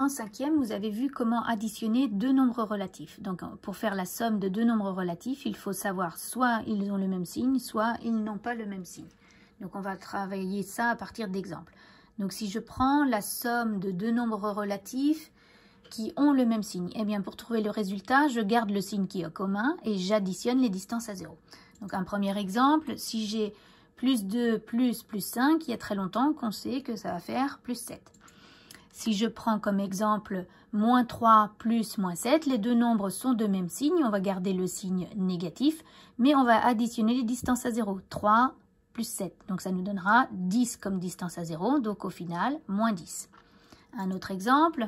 En cinquième, vous avez vu comment additionner deux nombres relatifs. Donc, pour faire la somme de deux nombres relatifs, il faut savoir soit ils ont le même signe, soit ils n'ont pas le même signe. Donc, on va travailler ça à partir d'exemples. Donc, si je prends la somme de deux nombres relatifs qui ont le même signe, eh bien, pour trouver le résultat, je garde le signe qui est commun et j'additionne les distances à 0. Donc, un premier exemple, si j'ai plus 2 plus 5, il y a très longtemps qu'on sait que ça va faire plus 7. Si je prends comme exemple moins 3 plus moins 7, les deux nombres sont de même signe. On va garder le signe négatif, mais on va additionner les distances à 0. 3 plus 7. Donc ça nous donnera 10 comme distance à 0. Donc au final, moins 10. Un autre exemple,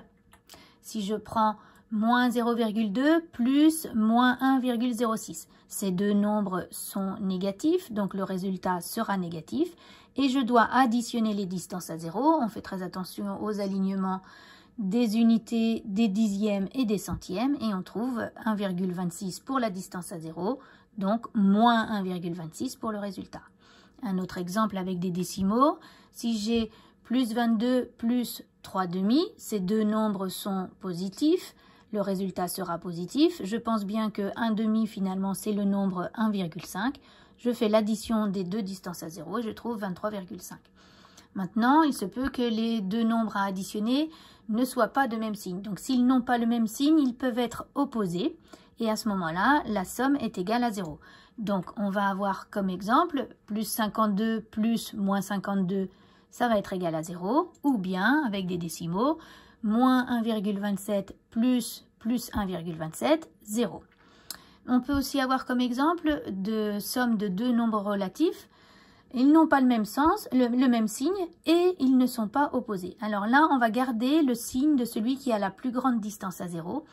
si je prends moins 0,2 plus moins 1,06. Ces deux nombres sont négatifs, donc le résultat sera négatif. Et je dois additionner les distances à 0. On fait très attention aux alignements des unités, des dixièmes et des centièmes. Et on trouve 1,26 pour la distance à 0, donc moins 1,26 pour le résultat. Un autre exemple avec des décimaux. Si j'ai plus 22 plus 3 demi, ces deux nombres sont positifs. Le résultat sera positif. Je pense bien que 1 demi, finalement, c'est le nombre 1,5. Je fais l'addition des deux distances à 0 et je trouve 23,5. Maintenant, il se peut que les deux nombres à additionner ne soient pas de même signe. Donc, s'ils n'ont pas le même signe, ils peuvent être opposés. Et à ce moment-là, la somme est égale à 0. Donc, on va avoir comme exemple, plus 52 plus moins 52, ça va être égal à 0. Ou bien, avec des décimaux, moins 1,27 plus 1,27, 0. On peut aussi avoir comme exemple de somme de deux nombres relatifs. Ils n'ont pas le même sens, le même signe et ils ne sont pas opposés. Alors là, on va garder le signe de celui qui a la plus grande distance à 0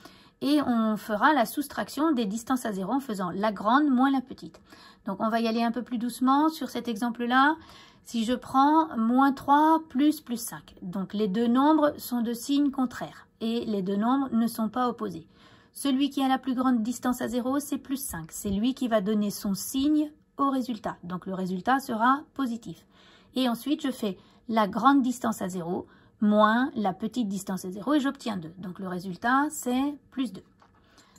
et on fera la soustraction des distances à 0 en faisant la grande moins la petite. Donc on va y aller un peu plus doucement sur cet exemple-là. Si je prends moins 3 plus 5, donc les deux nombres sont de signes contraires et les deux nombres ne sont pas opposés. Celui qui a la plus grande distance à 0, c'est plus 5. C'est lui qui va donner son signe au résultat. Donc le résultat sera positif. Et ensuite, je fais la grande distance à 0 moins la petite distance à 0 et j'obtiens 2. Donc le résultat, c'est plus 2.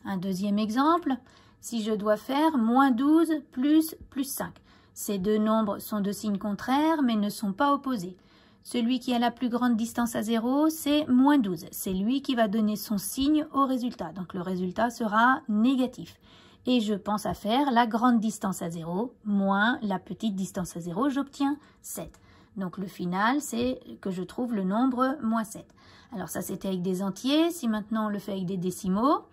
Un deuxième exemple, si je dois faire moins 12 plus 5. Ces deux nombres sont de signes contraires mais ne sont pas opposés. Celui qui a la plus grande distance à 0, c'est moins 12. C'est lui qui va donner son signe au résultat. Donc le résultat sera négatif. Et je pense à faire la grande distance à 0 moins la petite distance à 0. J'obtiens 7. Donc le final, c'est que je trouve le nombre moins 7. Alors ça, c'était avec des entiers. Si maintenant on le fait avec des décimaux,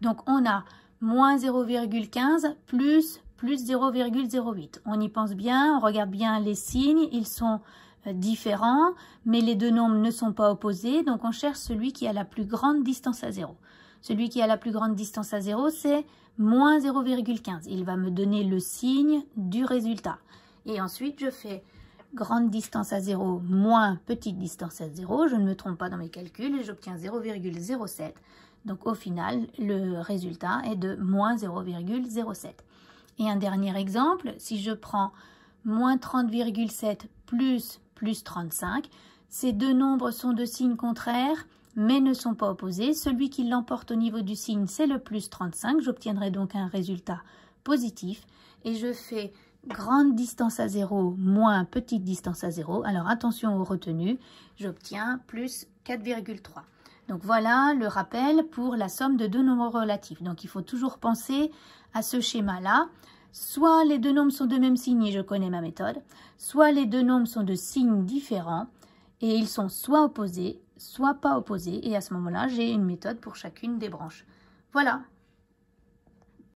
donc on a moins 0,15 plus 0,08. On y pense bien, on regarde bien les signes. Ils sont différents, mais les deux nombres ne sont pas opposés, donc on cherche celui qui a la plus grande distance à 0. Celui qui a la plus grande distance à 0, c'est moins 0,15. Il va me donner le signe du résultat. Et ensuite, je fais grande distance à 0 moins petite distance à 0. Je ne me trompe pas dans mes calculs et j'obtiens 0,07. Donc au final, le résultat est de moins 0,07. Et un dernier exemple, si je prends moins 30,7 plus 35. Ces deux nombres sont de signes contraires, mais ne sont pas opposés. Celui qui l'emporte au niveau du signe, c'est le plus 35. J'obtiendrai donc un résultat positif. Et je fais grande distance à 0 moins petite distance à 0. Alors attention aux retenues, j'obtiens plus 4,3. Donc voilà le rappel pour la somme de deux nombres relatifs. Donc il faut toujours penser à ce schéma-là. Soit les deux nombres sont de même signe et je connais ma méthode, soit les deux nombres sont de signes différents et ils sont soit opposés, soit pas opposés. Et à ce moment-là, j'ai une méthode pour chacune des branches. Voilà.